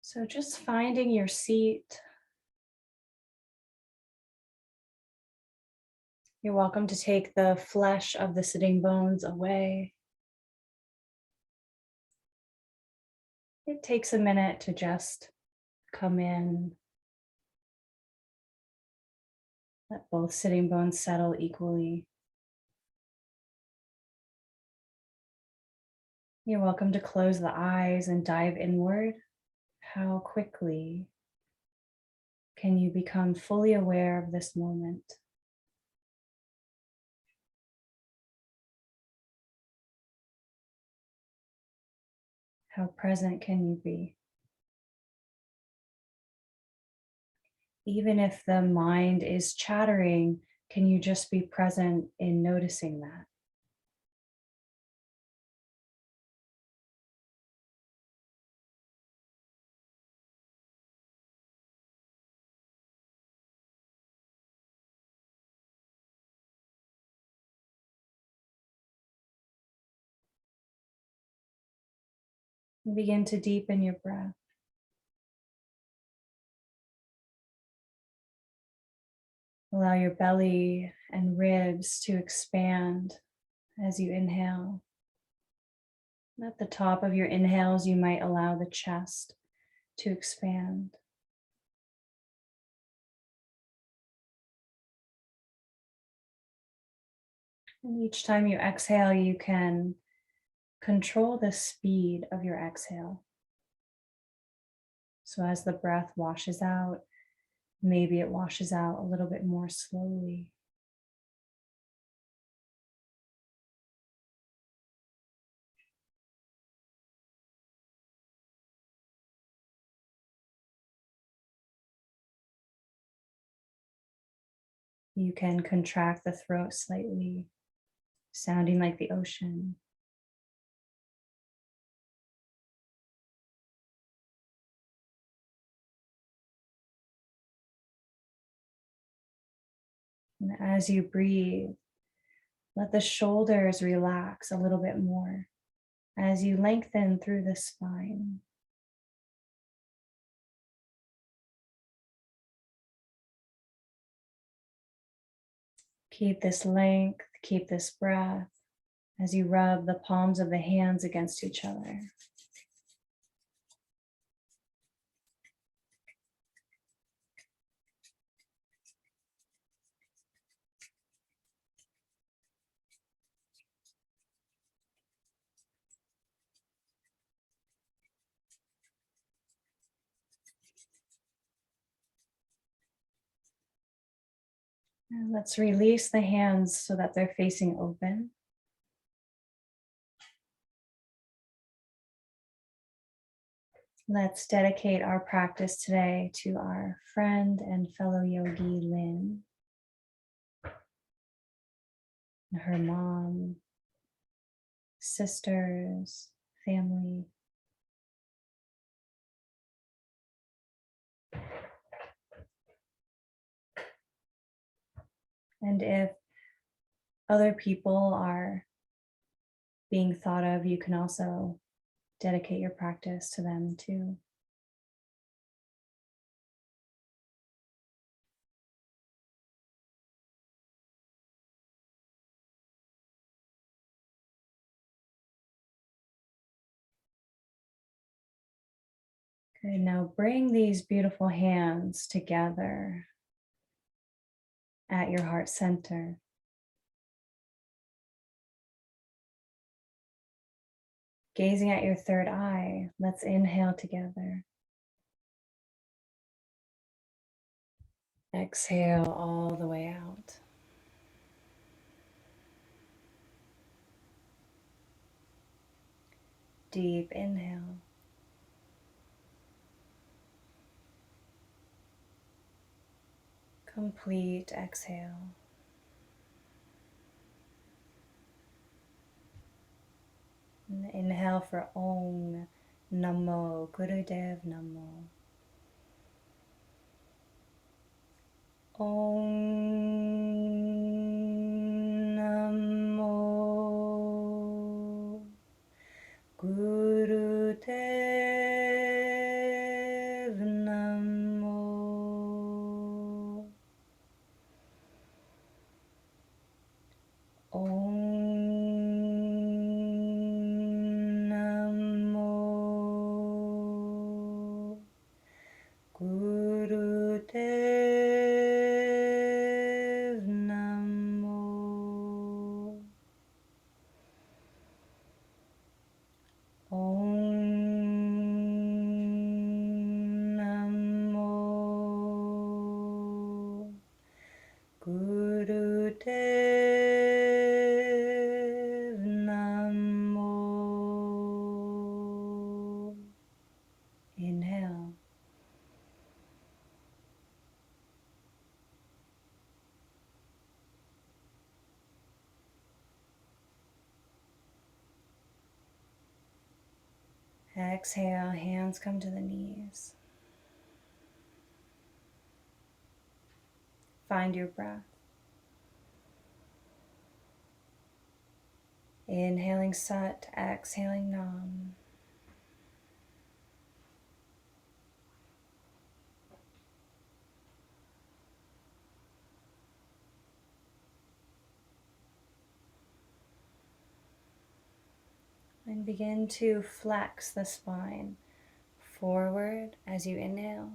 So just finding your seat. You're welcome to take the flesh of the sitting bones away. It takes a minute to just come in. Let both sitting bones settle equally. You're welcome to close the eyes and dive inward. How quickly can you become fully aware of this moment? How present can you be? Even if the mind is chattering, can you just be present in noticing that? Begin to deepen your breath. Allow your belly and ribs to expand as you inhale. At the top of your inhales, you might allow the chest to expand. And each time you exhale, you can control the speed of your exhale. So as the breath washes out, maybe it washes out a little bit more slowly. You can contract the throat slightly, sounding like the ocean. And as you breathe, let the shoulders relax a little bit more as you lengthen through the spine. Keep this length, keep this breath as you rub the palms of the hands against each other. And let's release the hands so that they're facing open. Let's dedicate our practice today to our friend and fellow yogi, Lynn, and her mom, sisters, family. And if other people are being thought of, you can also dedicate your practice to them too. Good, now bring these beautiful hands together at your heart center. Gazing at your third eye, let's inhale together. Exhale all the way out. Deep inhale. Complete exhale. And inhale for Om Namo Gurudev Namo. Om Namo Gurudev Exhale, hands come to the knees. Find your breath. Inhaling Sat, exhaling Nam. And begin to flex the spine forward as you inhale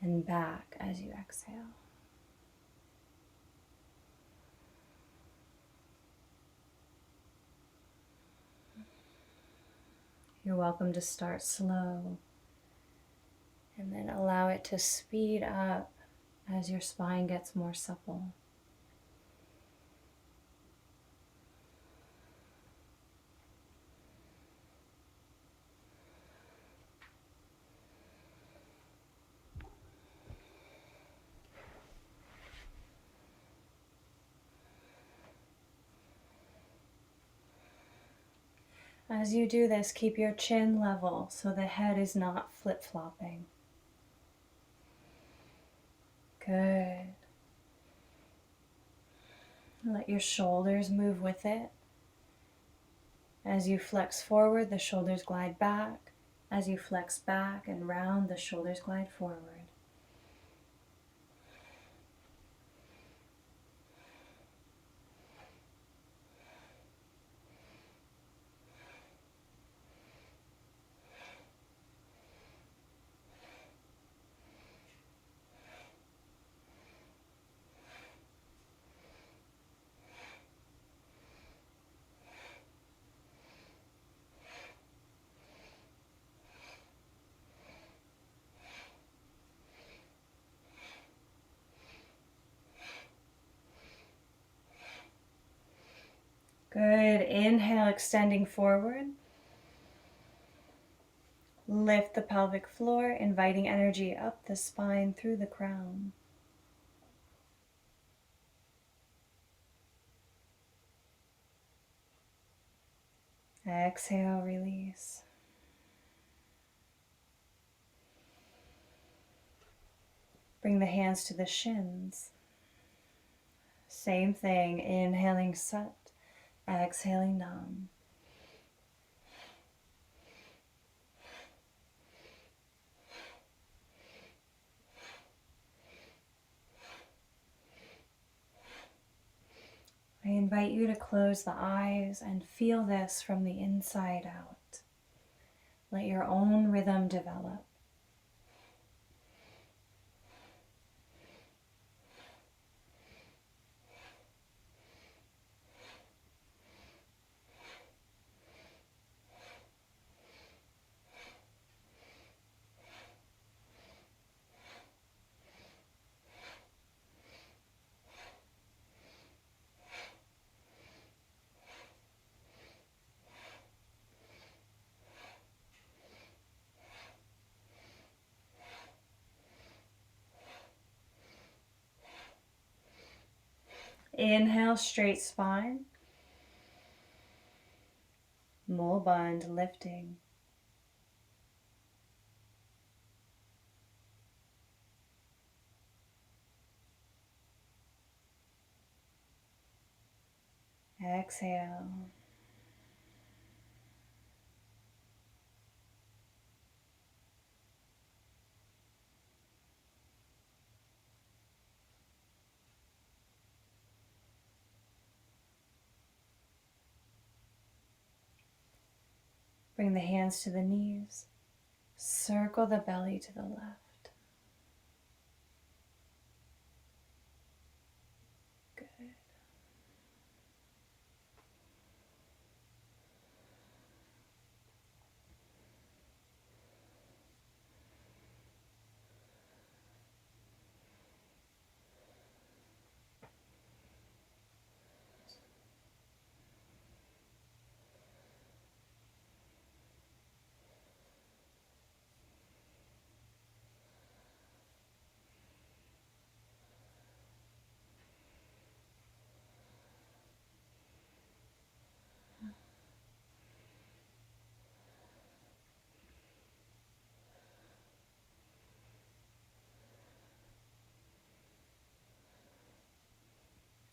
and back as you exhale. You're welcome to start slow and then allow it to speed up as your spine gets more supple. As you do this, keep your chin level so the head is not flip-flopping. Good. Let your shoulders move with it. As you flex forward, the shoulders glide back. As you flex back and round, the shoulders glide forward. Good. Inhale, extending forward. Lift the pelvic floor, inviting energy up the spine through the crown. Exhale, release. Bring the hands to the shins. Same thing, inhaling Sat, exhaling Nam. I invite you to close the eyes and feel this from the inside out. Let your own rhythm develop. Inhale, straight spine. Mulband, lifting. Exhale. Bring the hands to the knees. Circle the belly to the left. Good.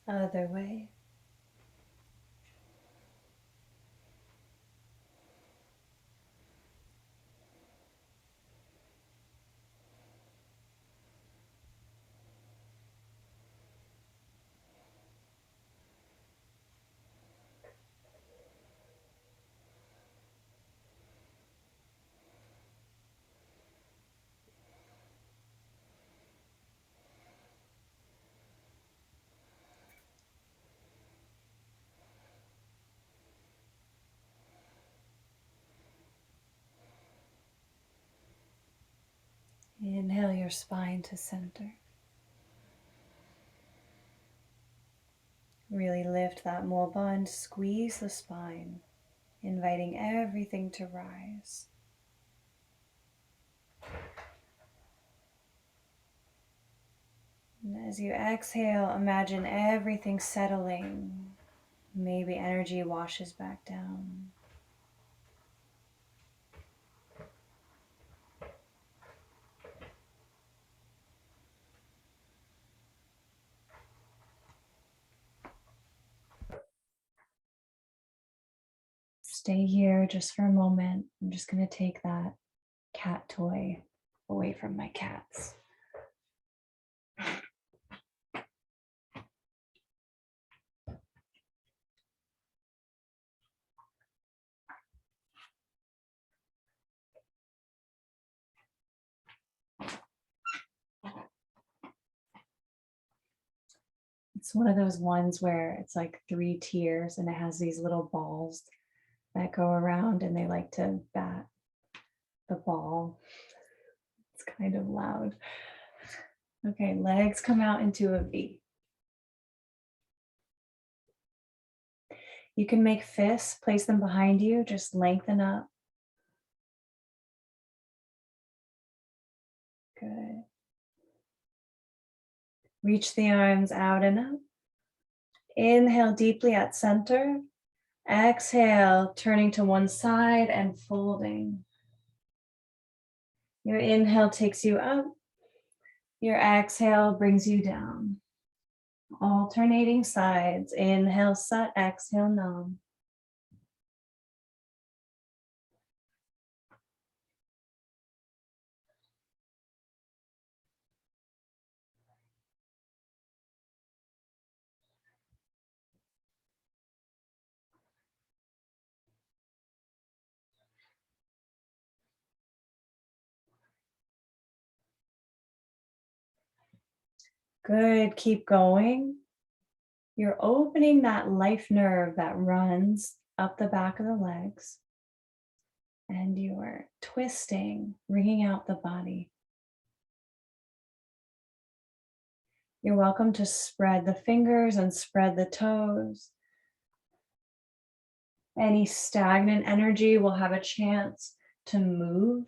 Other way. Inhale your spine to center. Really lift that mulba and squeeze the spine, inviting everything to rise. And as you exhale, imagine everything settling. Maybe energy washes back down. Stay here just for a moment. I'm just going to take that cat toy away from my cats. It's one of those ones where it's like 3 tiers and it has these little balls that go around and they like to bat the ball. It's kind of loud. Okay, legs come out into a V. You can make fists, place them behind you, just lengthen up. Good. Reach the arms out and up. Inhale deeply at center. Exhale, turning to one side and folding. Your inhale takes you up. Your exhale brings you down. Alternating sides. Inhale, sat, exhale, nam. Good, keep going. You're opening that life nerve that runs up the back of the legs. And you are twisting, wringing out the body. You're welcome to spread the fingers and spread the toes. Any stagnant energy will have a chance to move.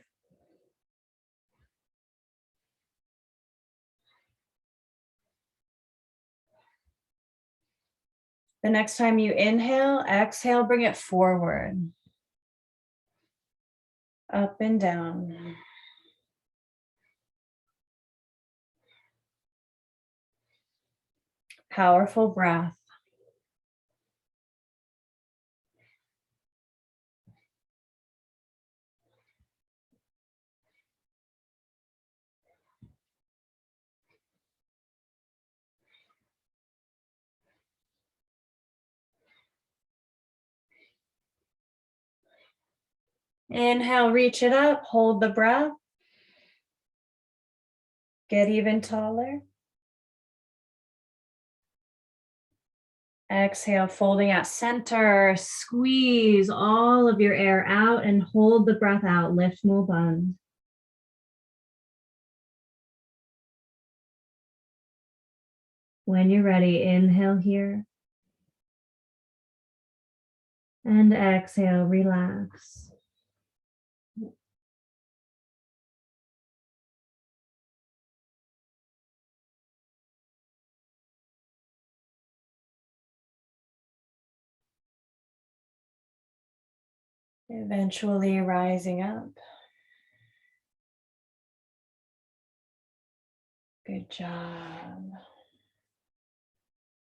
The next time you inhale, exhale, bring it forward. Up and down. Powerful breath. Inhale, reach it up, hold the breath. Get even taller. Exhale, folding at center. Squeeze all of your air out and hold the breath out. Lift, mulband. When you're ready, inhale here. And exhale, relax. Eventually rising up. Good job.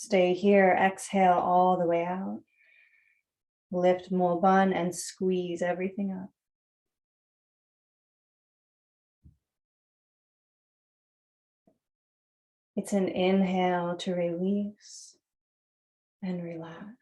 Stay here. Exhale all the way out. Lift Mulban and squeeze everything up. It's an inhale to release and relax.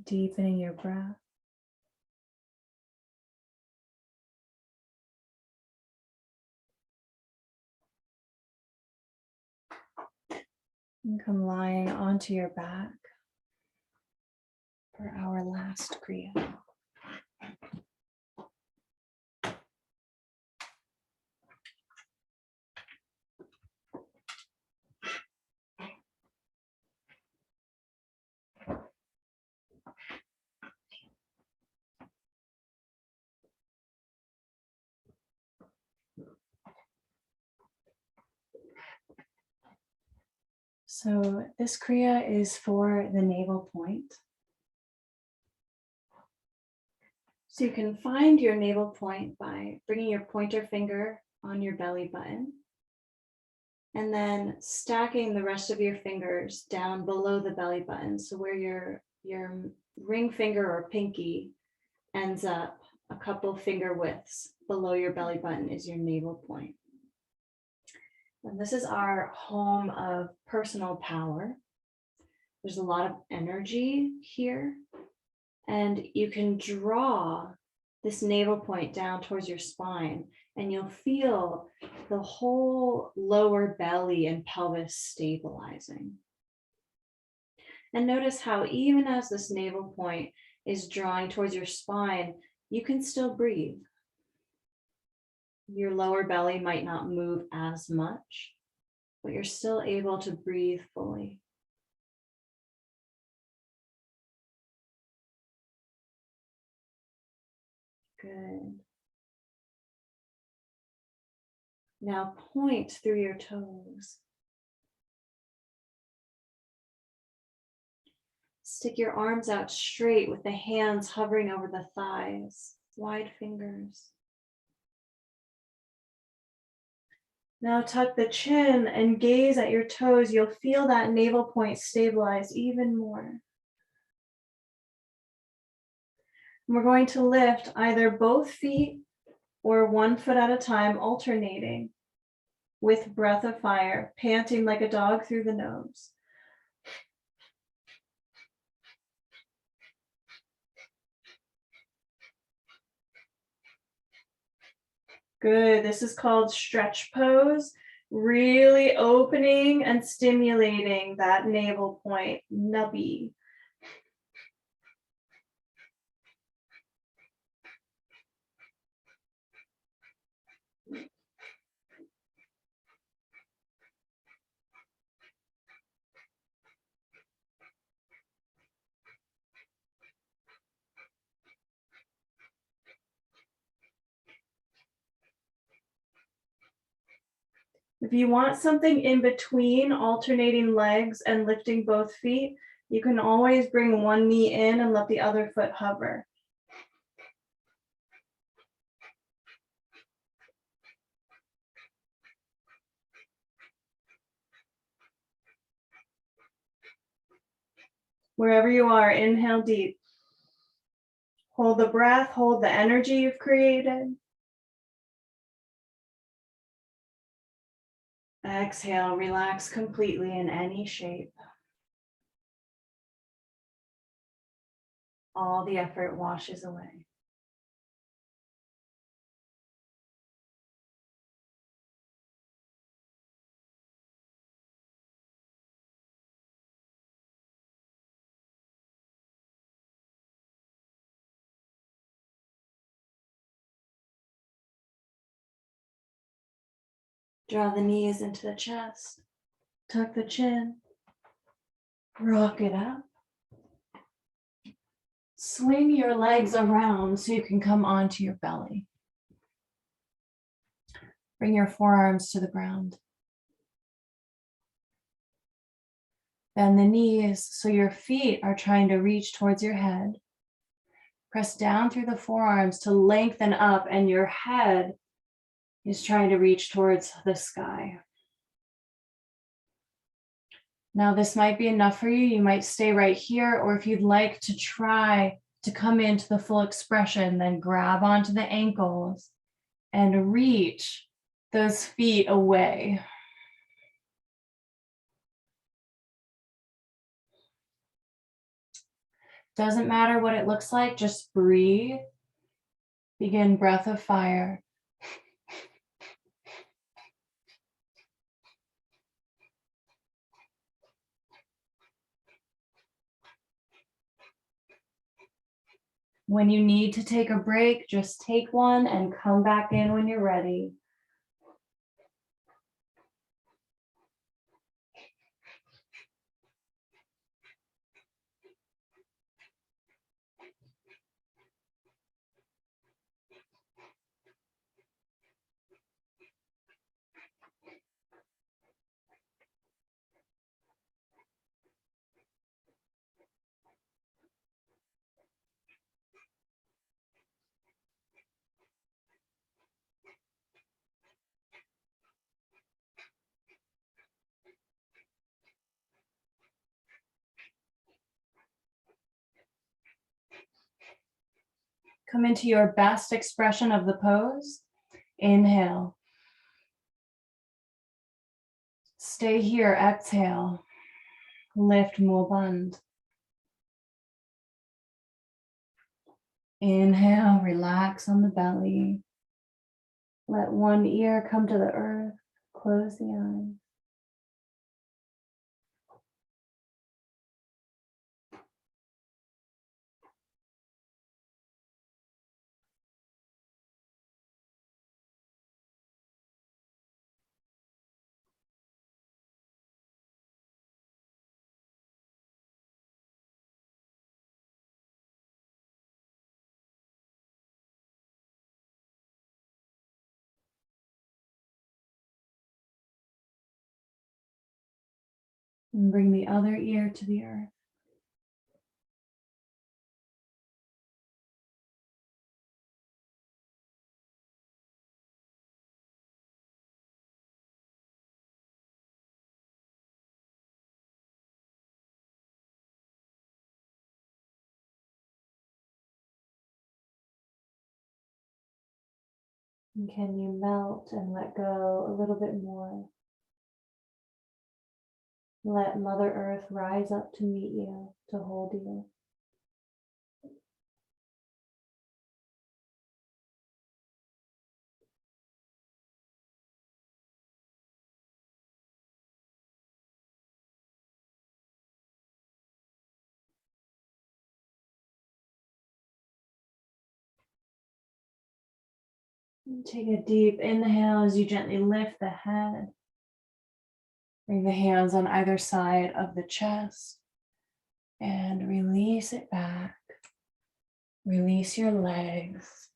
Deepening your breath. And come lying onto your back for our last Kriya. So this Kriya is for the navel point. So you can find your navel point by bringing your pointer finger on your belly button and then stacking the rest of your fingers down below the belly button. So where your ring finger or pinky ends up, a couple finger widths below your belly button is your navel point. And this is our home of personal power. There's a lot of energy here, and you can draw this navel point down towards your spine, and you'll feel the whole lower belly and pelvis stabilizing. And notice how even as this navel point is drawing towards your spine, you can still breathe. Your lower belly might not move as much, but you're still able to breathe fully. Good. Now point through your toes. Stick your arms out straight with the hands hovering over the thighs, wide fingers. Now tuck the chin and gaze at your toes. You'll feel that navel point stabilize even more. We're going to lift either both feet or one foot at a time, alternating with breath of fire, panting like a dog through the nose. Good. This is called stretch pose. Really opening and stimulating that navel point, nubby. If you want something in between alternating legs and lifting both feet, you can always bring one knee in and let the other foot hover. Wherever you are, inhale deep. Hold the breath, hold the energy you've created. Exhale, relax completely in any shape. All the effort washes away. Draw the knees into the chest. Tuck the chin. Rock it up. Swing your legs around so you can come onto your belly. Bring your forearms to the ground. Bend the knees so your feet are trying to reach towards your head. Press down through the forearms to lengthen up, and your head is trying to reach towards the sky. Now, this might be enough for you. You might stay right here, or if you'd like to try to come into the full expression, then grab onto the ankles and reach those feet away. Doesn't matter what it looks like, just breathe. Begin breath of fire. When you need to take a break, just take one and come back in when you're ready. Come into your best expression of the pose. Inhale. Stay here, exhale. Lift, muband. Inhale, relax on the belly. Let one ear come to the earth. Close the eyes. And bring the other ear to the earth. And can you melt and let go a little bit more? Let Mother Earth rise up to meet you, to hold you. And take a deep inhale as you gently lift the head. Bring the hands on either side of the chest and release it back. Release your legs.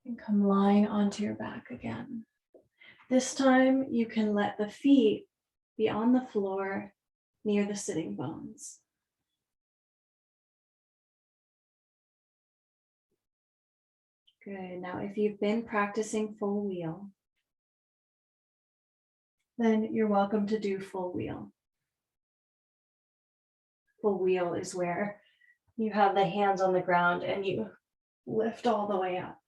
And come lying onto your back again. This time you can let the feet be on the floor near the sitting bones. Good. Now, if you've been practicing full wheel, then you're welcome to do full wheel. Full wheel is where you have the hands on the ground and you lift all the way up.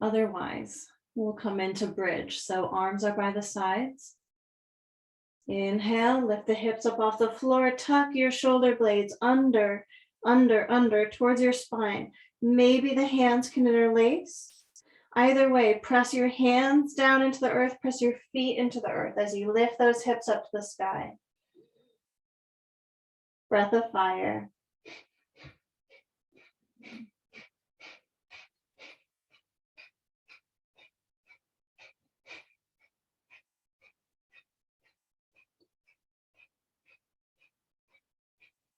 Otherwise, we'll come into bridge. So arms are by the sides. Inhale, lift the hips up off the floor, tuck your shoulder blades under, towards your spine. Maybe the hands can interlace. Either way, press your hands down into the earth, press your feet into the earth as you lift those hips up to the sky. Breath of fire.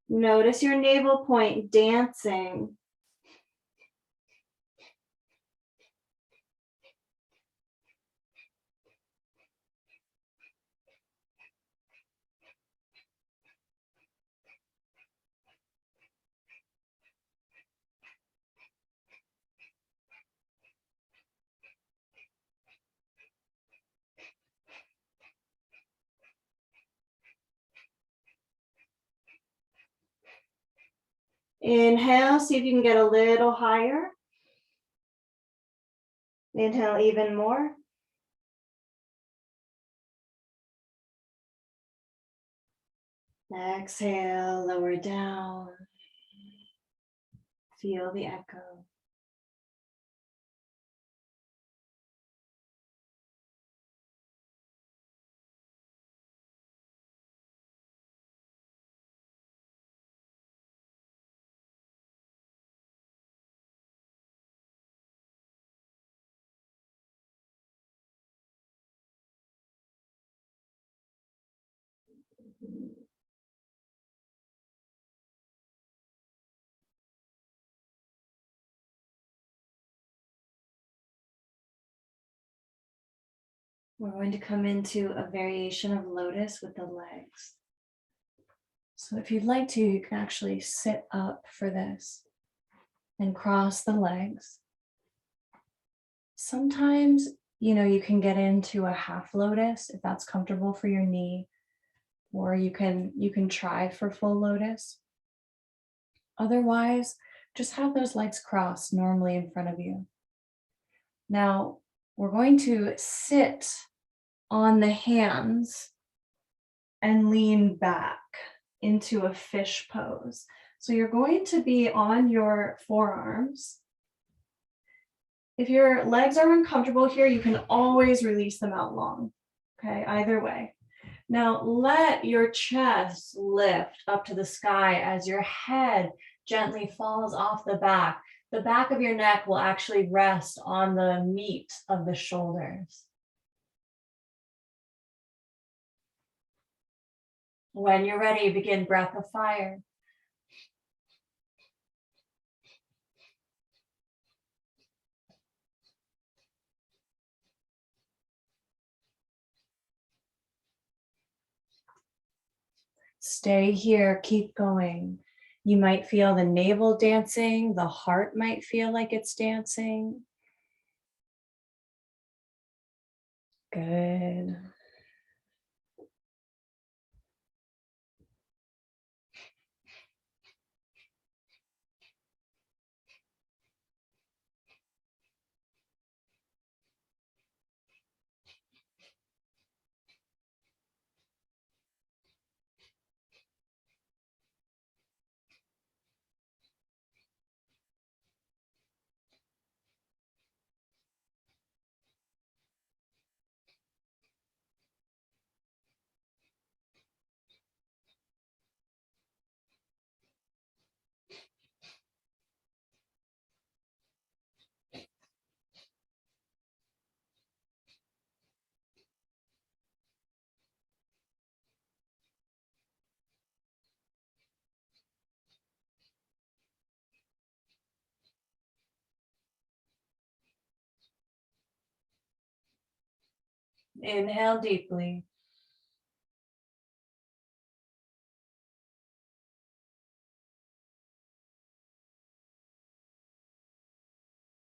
Notice your navel point dancing. Inhale, see if you can get a little higher. Inhale even more. Exhale, lower down. Feel the echo. We're going to come into a variation of lotus with the legs. So if you'd like to, you can actually sit up for this and cross the legs. Sometimes, you can get into a half lotus if that's comfortable for your knee, or you can try for full lotus. Otherwise, just have those legs crossed normally in front of you. Now, we're going to sit on the hands and lean back into a fish pose. So you're going to be on your forearms. If your legs are uncomfortable here, you can always release them out long. Okay, either way. Now let your chest lift up to the sky as your head gently falls off the back. The back of your neck will actually rest on the meat of the shoulders. When you're ready, begin breath of fire. Stay here, keep going. You might feel the navel dancing, the heart might feel like it's dancing. Good. Inhale deeply.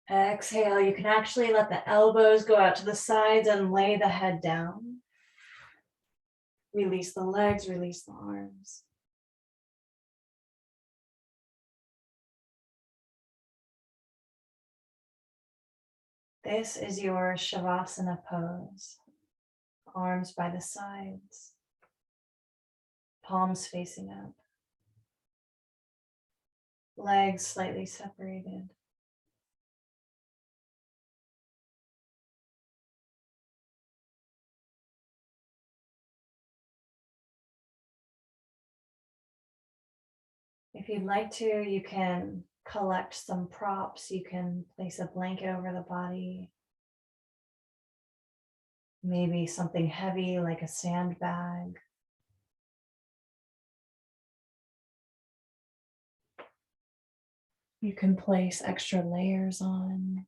Exhale, you can actually let the elbows go out to the sides and lay the head down. Release the legs, release the arms. This is your Shavasana pose. Arms by the sides, palms facing up, legs slightly separated. If you'd like to, you can collect some props. You can place a blanket over the body, maybe something heavy like a sandbag. You can place extra layers on.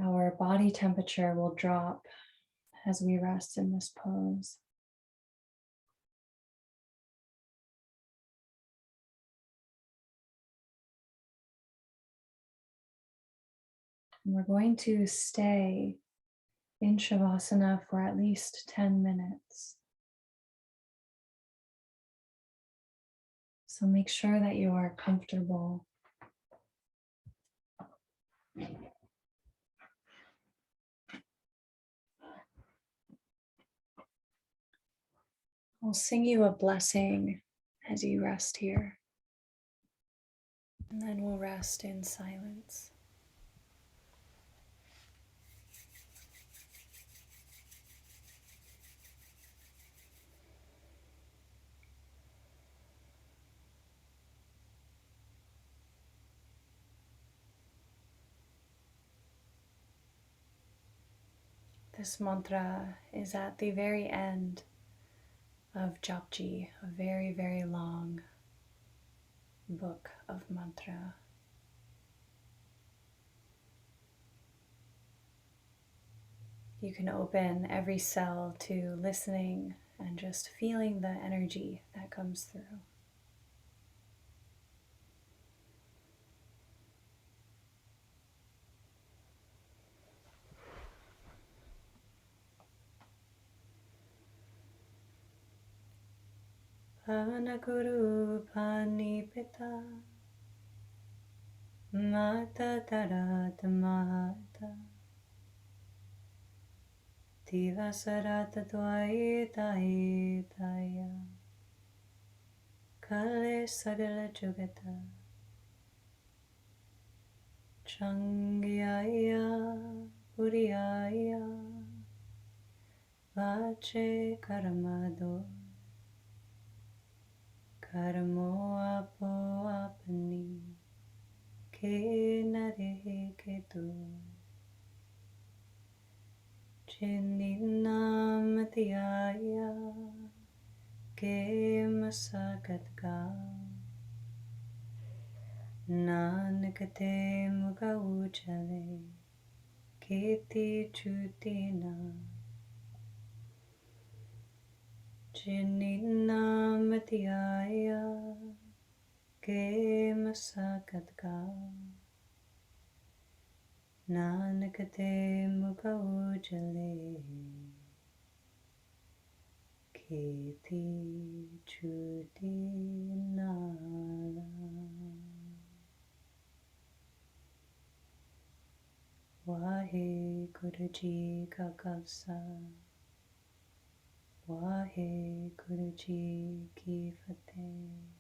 Our body temperature will drop as we rest in this pose. And we're going to stay in Shavasana for at least 10 minutes. So make sure that you are comfortable. I'll sing you a blessing as you rest here, and then we'll rest in silence. This mantra is at the very end of Japji, a very, very long book of mantra. You can open every cell to listening and just feeling the energy that comes through. Panaguru Panipita Mata Tarata Mata Divasarata Dvaita Taya Kale Sagala Jugata Changyaya Puriyaya Vache Karamado Karamo Apo Apani Ke Nare Ketu Chininamatiaya Ke Masakatka Nanakate Muga Ujale Keti Chutina Chininamatiaya Ke Masakatka Nanakate Muga Ujale Keti Chutina. Wahe Guruji Ka Khalsa, Wahe Guruji Ki Fateh.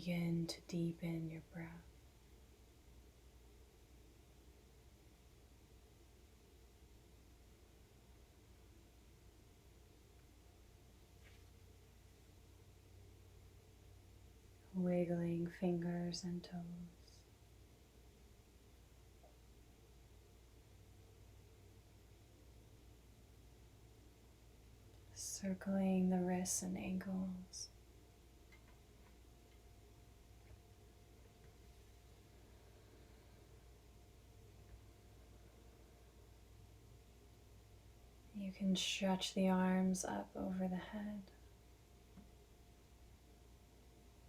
begin to deepen your breath. Wiggling fingers and toes. Circling the wrists and ankles. You can stretch the arms up over the head.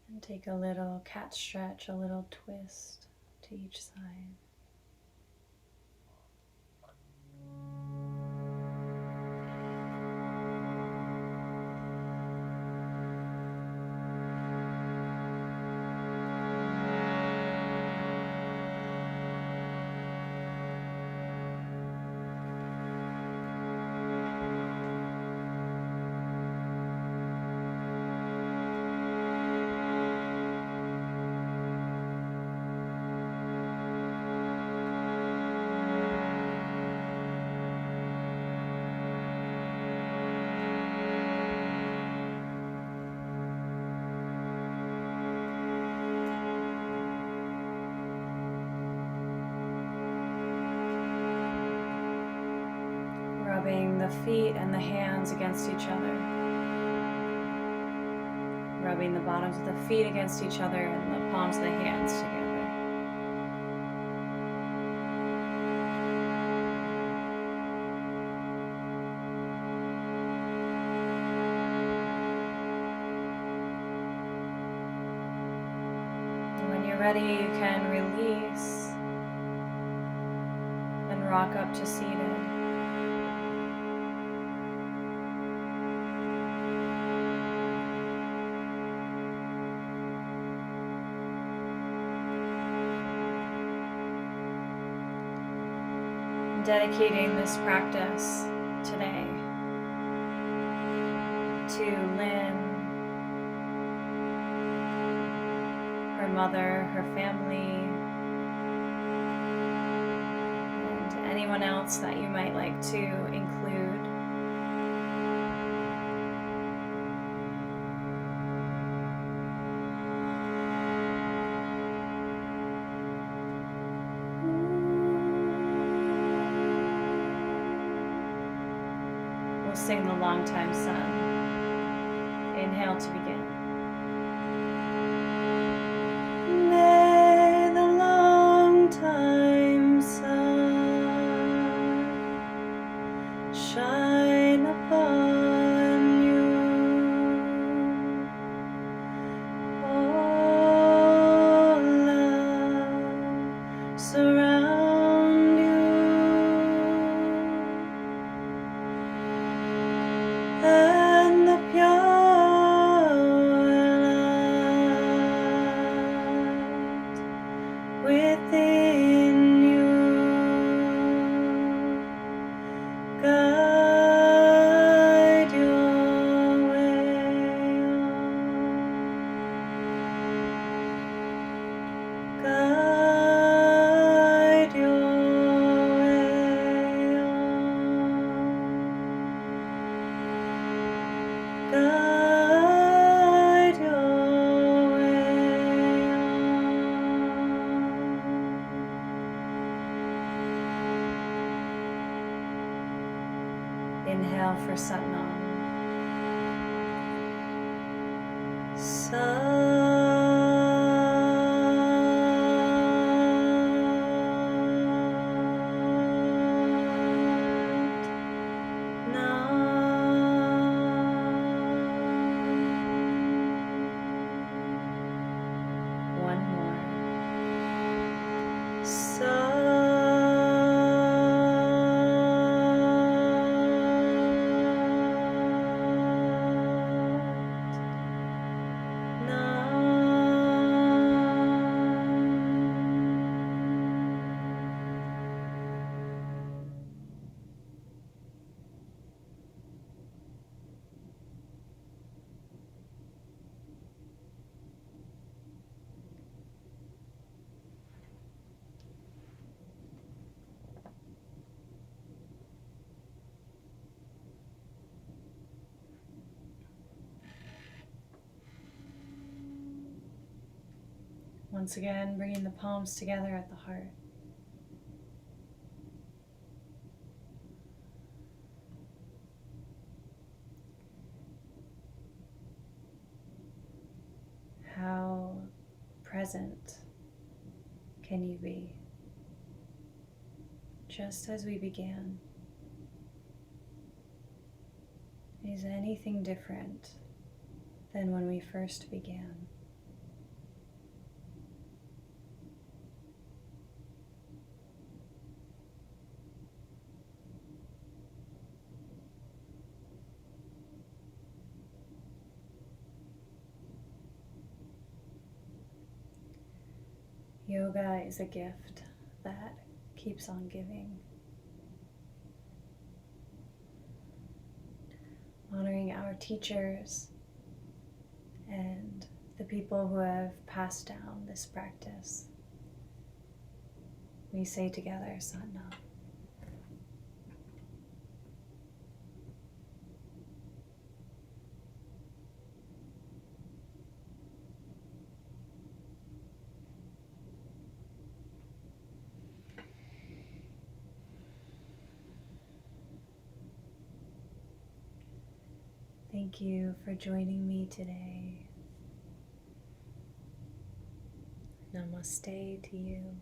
And take a little cat stretch, a little twist to each side. Rubbing the feet and the hands against each other. Rubbing the bottoms of the feet against each other and the palms of the hands together. And when you're ready, you can release and rock up to seated. Dedicating this practice today to Lynn, her mother, her family, and anyone else that you might like to include. We'll sing the Long Time Sun. Inhale to begin. May the long time sun shine upon you. All love surround you. And the pure light within you guide your way on. Guide your way on. Guide your way on. Inhale for Satnam. One more. Nam. Once again, bringing the palms together at the heart. How present can you be? Just as we began. Is anything different than when we first began? Yoga is a gift that keeps on giving. Honoring our teachers and the people who have passed down this practice. We say together, Satnam. Thank you for joining me today. Namaste to you.